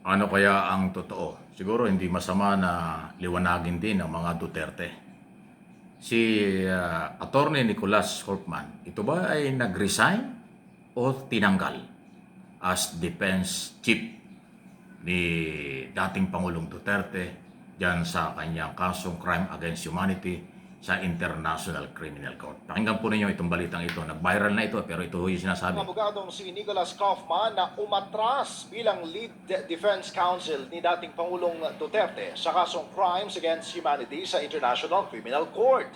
Ano kaya ang totoo? Siguro hindi masama na liwanagin din ng mga Duterte. Si Attorney Nicolas Holtman, ito ba ay nag-resign o tinanggal as defense chief ni dating Pangulong Duterte dyan sa kanyang kasong crime against humanity sa International Criminal Court. Pakinggan po ninyo itong balitang ito. Nag-viral na ito pero ito yung sinasabi. Ang abogadong si Nicholas Kaufman na umatras bilang lead defense counsel ni dating Pangulong Duterte sa kasong crimes against humanity sa International Criminal Court.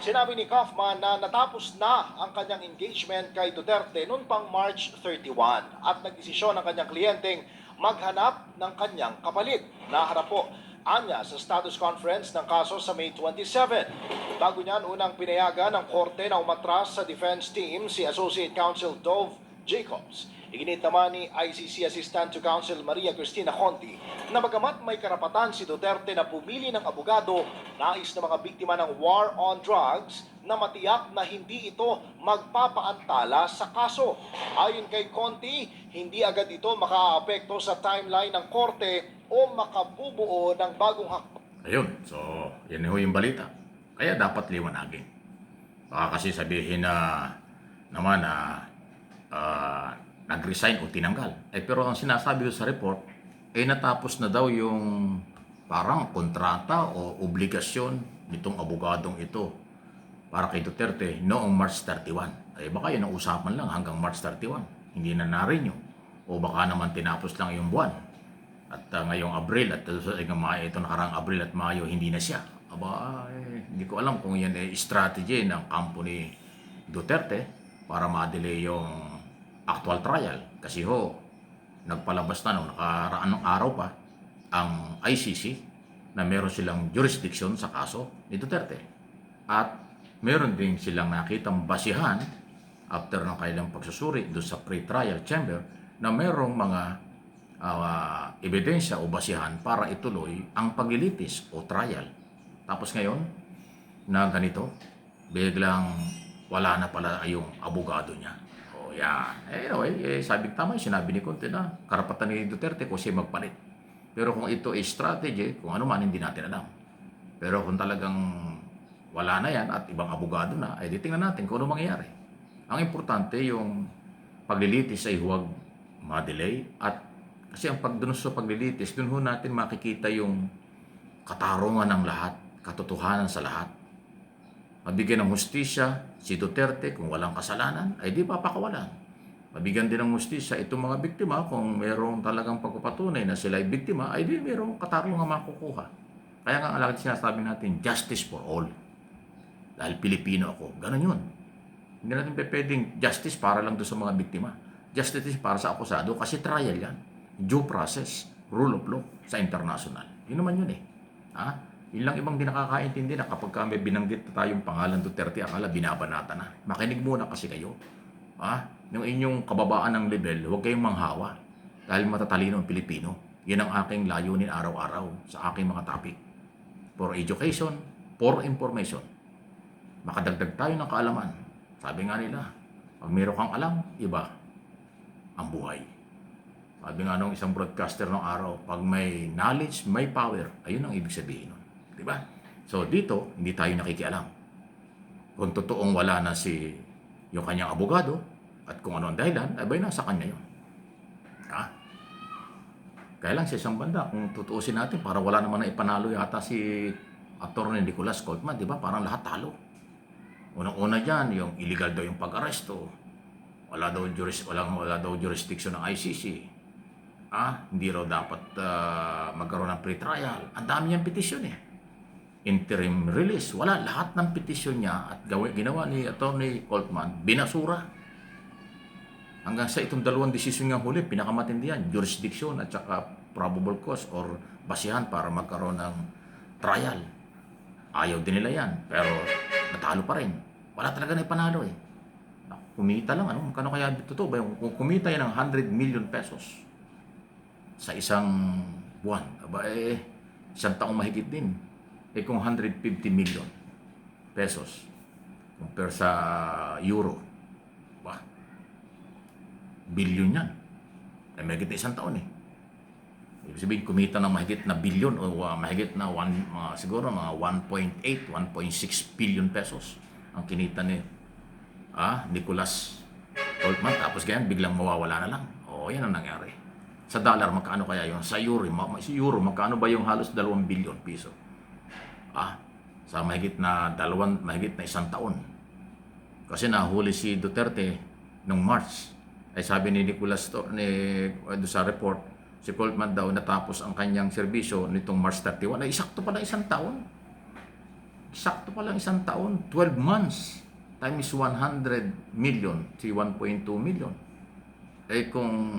Sinabi ni Kaufman na natapos na ang kanyang engagement kay Duterte noong pang March 31 at nagdesisyon ang kanyang kliyenteng maghanap ng kanyang kapalit. Naharap po anya sa status conference ng kaso sa May 27. Bago niyan, unang pinayagan ng korte na umatras sa defense team si Associate Counsel Dove Jacobs. Iginit naman ni ICC Assistant to Counsel Maria Cristina Conti na bagamat may karapatan si Duterte na pumili ng abogado nais ng mga biktima ng war on drugs na matiyak na hindi ito magpapaantala sa kaso. Ayon kay Conti, hindi agad ito makaaapekto sa timeline ng korte o makabubuo ng bagong hakbang. Ayun, so yan ho yung balita. Kaya dapat liwanagin. Baka kasi sabihin na naman na nag-resign o tinanggal. Pero ang sinasabi ko sa report, natapos na daw yung parang kontrata o obligasyon nitong abogadong ito para kay Duterte noong March 31. Baka yun ang usapan lang hanggang March 31. Hindi na na-renew. O baka naman tinapos lang yung buwan. At ngayong Abril at ito nakarang Abril at Mayo hindi na siya. Hindi ko alam kung yan ay strategy ng kampo ni Duterte para ma-delay yung actual trial. Kasi nagpalabas na nung nakaraang araw pa ang ICC na meron silang jurisdiction sa kaso ni Duterte. At meron din silang nakitang basihan after ng kailang pagsusuri doon sa pre-trial chamber na merong mga ebidensya o basihan para ituloy ang paglilitis o trial. Tapos ngayon, na ganito, biglang wala na pala yung abogado niya. O yan. Anyway, tama yung sinabi ni Conte na karapatan ni Duterte kung siya magpalit. Pero kung ito ay strategy, kung ano man, hindi natin alam. Pero kung talagang wala na yan at ibang abogado na, ay tingnan natin kung ano mangyayari. Ang importante yung paglilitis ay huwag ma-delay at kasi ang pagdunos sa paglilitis, dun ho natin makikita yung katarungan ng lahat, katotohanan sa lahat. Mabigyan ng hustisya si Duterte kung walang kasalanan, ay di papakawalan. Mabigyan din ng hustisya itong mga biktima kung mayroong talagang pagpapatunay na sila ay biktima, ay di mayroong katarungan makukuha. Kaya nga alagad sinasabi natin, justice for all. Dahil Pilipino ako, ganun yun. Hindi natin pwedeng justice para lang doon sa mga biktima. Justice para sa akusado kasi trial yan. Due process, rule of law sa international. Yun naman yun eh. Yun lang ibang di nakakaintindi na kapag may binanggit na tayong pangalan Duterte, akala binabanata na. Makinig muna kasi kayo. Yung inyong kababaan ng level, huwag kayong manghawa. Dahil matatalino ang Pilipino. Yan ang aking layunin araw-araw sa aking mga topic. For education, for information. Makadagdag tayo ng kaalaman. Sabi nga nila, pag meron kang alam, iba ang buhay. Sabi nga nung isang broadcaster ng araw, pag may knowledge, may power. Ayun ang ibig sabihin nun. Diba? So dito, hindi tayo nakikialam. Kung totoong wala na yung kanyang abogado, at kung ano ang dahilan, ay nasa kanya yun. Kaya lang sa isang banda, kung tutuusin natin, para wala naman na ipanalo yata si Attorney Nicolas Coltman, di ba? Parang lahat talo. Unang-una dyan, yung illegal daw yung pag-aresto. Wala daw jurisdiction ng ICC. Hindi raw dapat magkaroon ng pre-trial. Ang dami niyang petisyon eh. Interim release. Wala. Lahat ng petisyon niya at ginawa ni Attorney Coltman, binasura. Hanggang sa itong dalawang desisyon nga huli, pinakamatindihan, jurisdiction at saka probable cause or basihan para magkaroon ng trial. Ayaw din nila yan. Pero natalo pa rin. Wala talaga na ipanalo eh. Kumita lang. Kano kaya totoo ba? Kung kumita yan ng 100 million pesos sa isang buwan, isang taong mahigit din. Kung 150 million pesos compare sa euro, billion yan. Mahigit isang taon eh. Ibig sabihin, kumita ng mahigit na bilyon o mahigit na siguro mga 1.8, 1.6 billion pesos ang kinita ni Nicholas Coltman. Tapos ganyan, biglang mawawala na lang. O, yan ang nangyari. Sa dollar, magkano kaya yun? Sa euro, magkano ba yung halos 2 billion piso? Sa mahigit na isang taon. Kasi nahuli si Duterte nung March. Ay sabi ni Nicolas sa report, si Coltman daw natapos ang kanyang serbisyo nitong March 31. Ay sakto pala isang taon. Sakto pala isang taon. 12 months times 100 million, si 1.2 million. Eh kung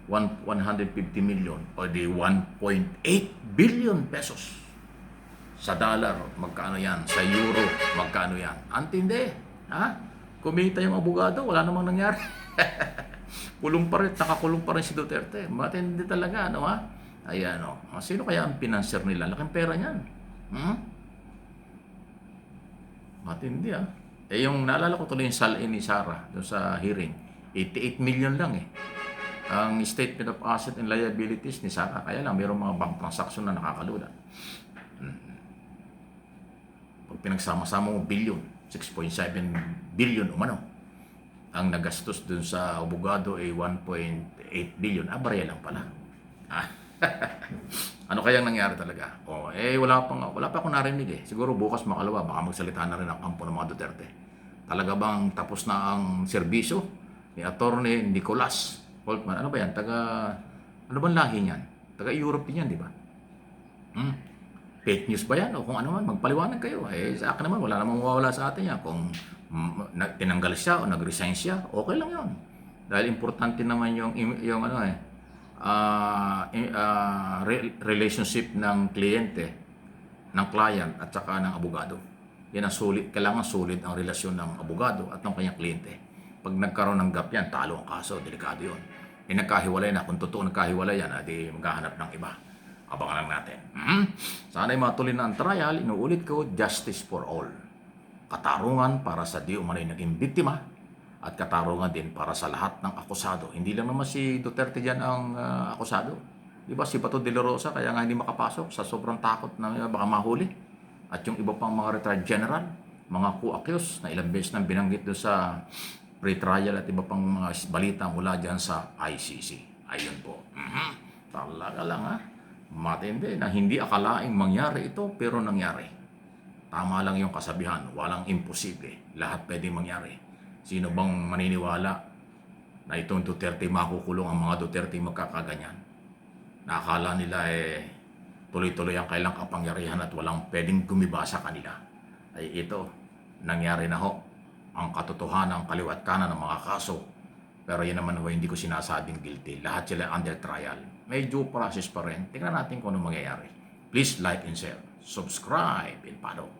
150 million o di 1.8 billion pesos. Sa dollar, magkano yan? Sa euro, magkano yan? Antindi. Kumita yung abogado, wala namang nangyari. Kulong pa rin, nakakulong pa rin si Duterte. Matindi talaga, Ayan, sino kaya ang pinanser nila? Laking pera niyan. Matindi, yung naalala ko tuloy yung salin ni Sara doon sa hearing. 88 million lang ang statement of asset and liabilities ni Sara. Kaya lang, mayroong mga bank transaction na nakakalula. Pag pinagsama-sama mo, billion, 6.7 billion umano. Ang nagastos dun sa abogado ay 1.8 billion. Barya lang pala. Ano kayang nangyari talaga? Wala pa akong narinig Siguro bukas makalawa, baka magsalita na rin ang kampo ng mga Duterte. Talaga bang tapos na ang serbisyo ni Attorney Nicolas Coltman? Ano ba yan? Ano bang lahi niyan? Taga-Europe yan, di ba? Fake news ba yan? O kung ano man, magpaliwanag kayo. Sa akin naman, wala namang mawawala sa atin yan. Kung tinanggal siya o nag-resign siya, okay lang yun. Dahil importante naman yung relationship ng kliyente, ng client at saka ng abogado. Yan ang sulit. Kailangan sulit ang relasyon ng abogado at ng kanyang kliyente. Pag nagkaroon ng gap yan, talo ang kaso, delikado yun. Nagkahiwalay na. Kung totoo nagkahiwalay yan, di maghahanap ng iba. Abangan lang natin. Sana ay matuloy na ang trial. Inuulit ko, justice for all. Katarungan para sa di umano'y naging biktima at katarungan din para sa lahat ng akusado. Hindi lang naman si Duterte dyan ang akusado. Di ba si Bato de la Rosa kaya nga hindi makapasok sa sobrang takot na baka mahuli. At yung iba pang mga retired general, mga co-accused na ilang beses nang binanggit doon sa pre-trial at iba pang mga balita mula dyan sa ICC. Ayun po. Talaga lang matindi na hindi akalaing mangyari ito pero nangyari. Tama lang yung kasabihan, walang imposible. Lahat pwedeng mangyari. Sino bang maniniwala na itong Duterte makukulong, ang mga Duterte magkakaganyan? Nakakala nila tuloy-tuloy ang kailang kapangyarihan at walang pwedeng gumiba sa kanila. Ay ito, nangyari na ang katotohanan, ang kaliwat kanan ng mga kaso. Pero yan naman hindi ko sinasabing guilty. Lahat sila under trial. May due process pa rin. Tingnan natin kung ano mangyayari. Please like and share. Subscribe and follow.